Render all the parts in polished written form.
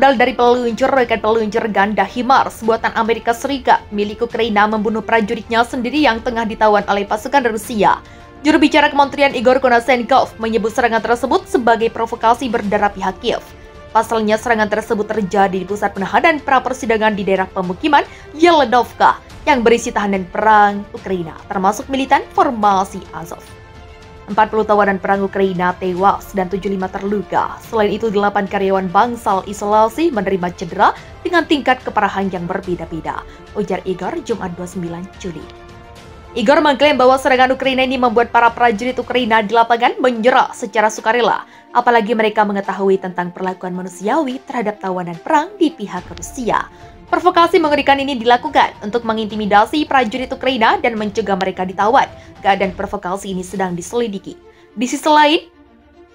rudal dari roket peluncur ganda HIMARS buatan Amerika Serikat milik Ukraina membunuh prajuritnya sendiri yang tengah ditawan oleh pasukan Rusia. Juru bicara Kementerian Igor Konashenkov menyebut serangan tersebut sebagai provokasi berdarah pihak Kiev. Pasalnya serangan tersebut terjadi di pusat penahanan pra-persidangan di daerah pemukiman Yelenovka yang berisi tahanan perang Ukraina, termasuk militan formasi Azov. 40 tawanan perang Ukraina tewas dan 75 terluka. Selain itu, 8 karyawan bangsal isolasi menerima cedera dengan tingkat keparahan yang berbeda-beda, ujar Igor Jumat 29 Juli. Igor mengklaim bahwa serangan Ukraina ini membuat para prajurit Ukraina di lapangan menyerah secara sukarela, apalagi mereka mengetahui tentang perlakuan manusiawi terhadap tawanan perang di pihak Rusia. Provokasi mengerikan ini dilakukan untuk mengintimidasi prajurit Ukraina dan mencegah mereka ditawan. Keadaan provokasi ini sedang diselidiki. Di sisi lain,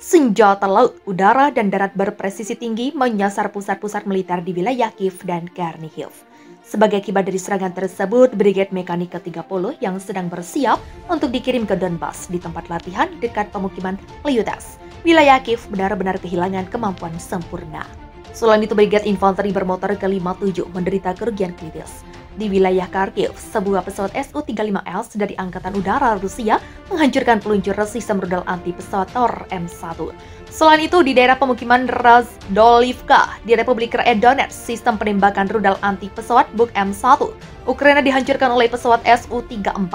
senjata laut, udara, dan darat berpresisi tinggi menyasar pusat-pusat militer di wilayah Kiev dan Chernihiv. Sebagai akibat dari serangan tersebut, Brigade Mekanik ke-30 yang sedang bersiap untuk dikirim ke Donbas di tempat latihan dekat pemukiman Lyutas, wilayah Kiev benar-benar kehilangan kemampuan sempurna. Selain itu, Brigade Infanteri bermotor ke-57 menderita kerugian kritis. Di wilayah Kharkiv, sebuah pesawat Su-35S dari Angkatan Udara Rusia menghancurkan peluncur sistem rudal anti pesawat Tor M1. Selain itu, di daerah pemukiman Razdolivka di Republik Rakyat Donetsk, sistem penembakan rudal anti pesawat Buk M1 Ukraina dihancurkan oleh pesawat Su-34.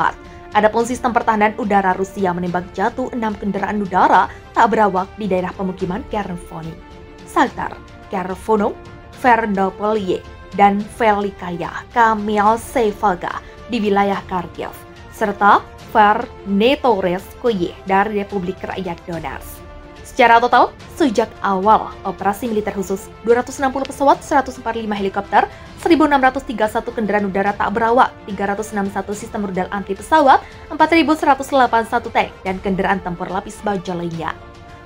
Adapun sistem pertahanan udara Rusia menembak jatuh 6 kendaraan udara tak berawak di daerah pemukiman Khervoni, Saktar, Khervono, Vernopolie, dan Velikaya Kamyalsevaga di wilayah Kharkiv, serta Vernetoretskoye dari Republik Rakyat Donetsk. Secara total, sejak awal operasi militer khusus, 260 pesawat, 145 helikopter, 1.631 kendaraan udara tak berawak, 361 sistem rudal anti pesawat, 4.181 tank, dan kendaraan tempur lapis baja lainnya.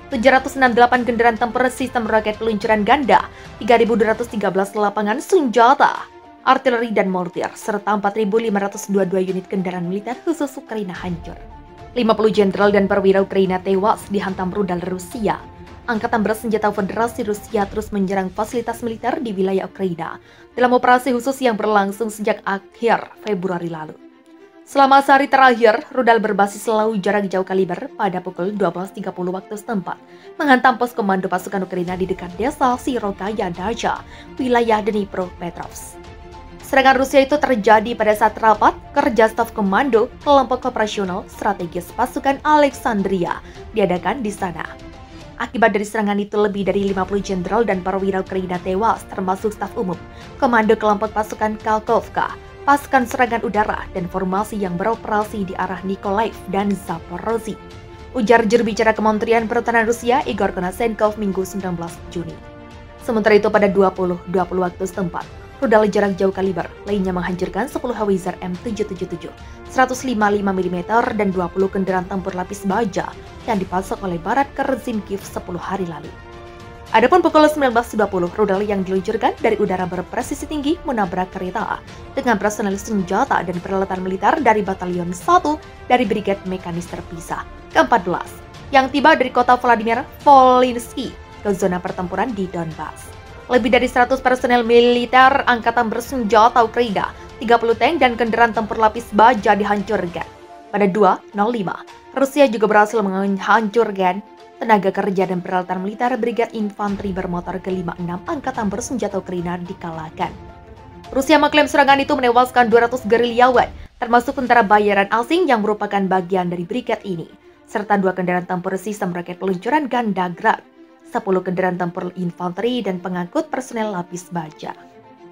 768 kendaraan tempur sistem roket peluncuran ganda, 3.213 lapangan senjata, artileri dan mortir, serta 4.522 unit kendaraan militer khusus Ukraina hancur. 50 jenderal dan perwira Ukraina tewas dihantam rudal Rusia. Angkatan bersenjata Federasi Rusia terus menyerang fasilitas militer di wilayah Ukraina dalam operasi khusus yang berlangsung sejak akhir Februari lalu. Selama sehari terakhir, rudal berbasis laut jarak jauh kaliber pada pukul 12.30 waktu setempat menghantam pos komando pasukan Ukraina di dekat desa Sirokaya Daja, wilayah Dnipropetrovsk. Serangan Rusia itu terjadi pada saat rapat kerja staf komando kelompok operasional strategis pasukan Alexandria diadakan di sana. Akibat dari serangan itu, lebih dari 50 jenderal dan perwira Ukraina tewas, termasuk staf umum, komando kelompok pasukan Kharkovka, pasukan serangan udara, dan formasi yang beroperasi di arah Mykolaiv dan Zaporozhye, ujar juru bicara Kementerian Pertahanan Rusia Igor Konashenkov Minggu 19 Juni. Sementara itu, pada 20.20 waktu setempat, rudal jarak jauh kaliber lainnya menghancurkan 10 howitzer M777, 155 mm, dan 20 kendaraan tempur lapis baja yang dipasok oleh Barat ke rezim Kiev 10 hari lalu. Adapun pukul 19.20, rudal yang diluncurkan dari udara berpresisi tinggi menabrak kereta dengan personel senjata dan peralatan militer dari Batalion 1 dari Brigade Mekanis terpisah ke-14 yang tiba dari kota Vladimir Volinsky ke zona pertempuran di Donbas. Lebih dari 100 personel militer angkatan bersenjata Ukraina, 30 tank dan kendaraan tempur lapis baja dihancurkan. Pada 2.05, Rusia juga berhasil menghancurkan tenaga kerja dan peralatan militer Brigade Infanteri bermotor ke-56 Angkatan Bersenjata Ukraina dikalahkan. Rusia mengklaim serangan itu menewaskan 200 gerilyawan, termasuk tentara bayaran asing yang merupakan bagian dari brigade ini, serta 2 kendaraan tempur sistem roket peluncuran ganda Grad, 10 kendaraan tempur infanteri, dan pengangkut personel lapis baja.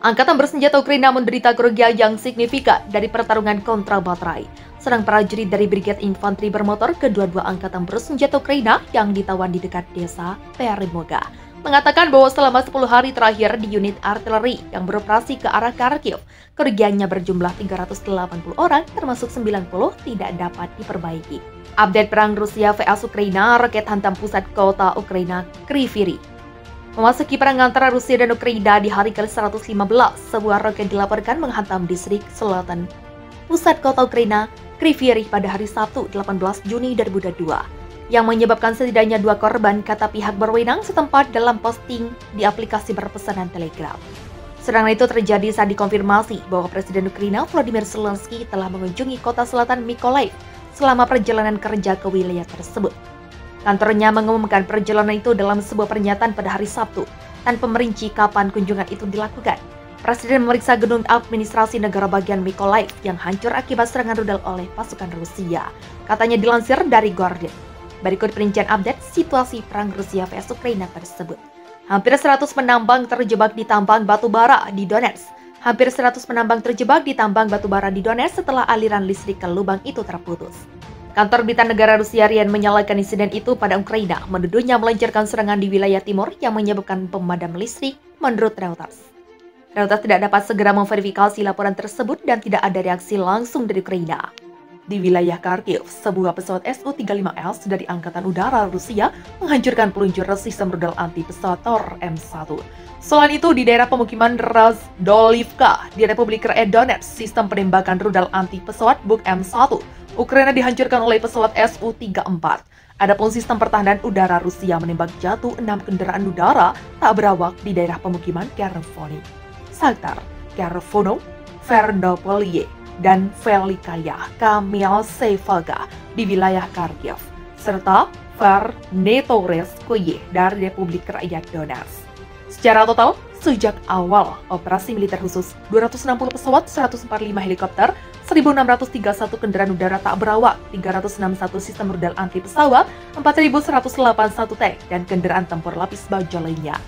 Angkatan bersenjata Ukraina menderita kerugian yang signifikan dari pertarungan kontra baterai. Serang prajurit dari Brigade Infanteri bermotor kedua-dua Angkatan bersenjata Ukraina yang ditawan di dekat desa Perimoga mengatakan bahwa selama 10 hari terakhir di unit artileri yang beroperasi ke arah Kharkiv, kerugiannya berjumlah 380 orang, termasuk 90 tidak dapat diperbaiki. Update perang Rusia vs Ukraina, roket hantam pusat kota Ukraina Kryvyi Rih. Memasuki perang antara Rusia dan Ukraina di hari ke-115, sebuah roket dilaporkan menghantam distrik selatan pusat kota Ukraina Kryvyi Rih pada hari Sabtu 18 Juni 2022. yang menyebabkan setidaknya 2 korban, kata pihak berwenang setempat dalam posting di aplikasi berpesanan Telegram. Serangan itu terjadi saat dikonfirmasi bahwa Presiden Ukraina Volodymyr Zelensky telah mengunjungi kota selatan Mykolaiv selama perjalanan kerja ke wilayah tersebut. Kantornya mengumumkan perjalanan itu dalam sebuah pernyataan pada hari Sabtu, tanpa merinci kapan kunjungan itu dilakukan. Presiden memeriksa gedung administrasi negara bagian Mykolaiv yang hancur akibat serangan rudal oleh pasukan Rusia, katanya dilansir dari Guardian. Berikut perincian update situasi perang Rusia vs Ukraina tersebut. Hampir 100 penambang terjebak di tambang batu bara di Donetsk. Hampir 100 penambang terjebak di tambang batu bara di Donetsk setelah aliran listrik ke lubang itu terputus. Kantor berita negara Rusia RIA menyalahkan insiden itu pada Ukraina, menuduhnya melancarkan serangan di wilayah timur yang menyebabkan pemadam listrik, menurut Reuters. Reuters tidak dapat segera memverifikasi laporan tersebut dan tidak ada reaksi langsung dari Ukraina. Di wilayah Kharkiv, sebuah pesawat Su-35S dari Angkatan Udara Rusia menghancurkan peluncur sistem rudal anti-pesawat Tor M1. Selain itu, di daerah pemukiman Razdolivka di Republik Rakyat Donetsk, sistem penembakan rudal anti-pesawat Buk M1 Ukraina dihancurkan oleh pesawat Su-34. Adapun sistem pertahanan udara Rusia menembak jatuh 6 kendaraan udara tak berawak di daerah pemukiman Kervony, Saktar, Kervono, Vernopolie, dan Velikaya Kamyalsevaga di wilayah Kharkiv, serta Vernetoretskoye dari Republik Rakyat Donetsk. Secara total, sejak awal operasi militer khusus, 260 pesawat, 145 helikopter, 1.631 kendaraan udara tak berawak, 361 sistem rudal anti pesawat, 4.181 tank, dan kendaraan tempur lapis baja lainnya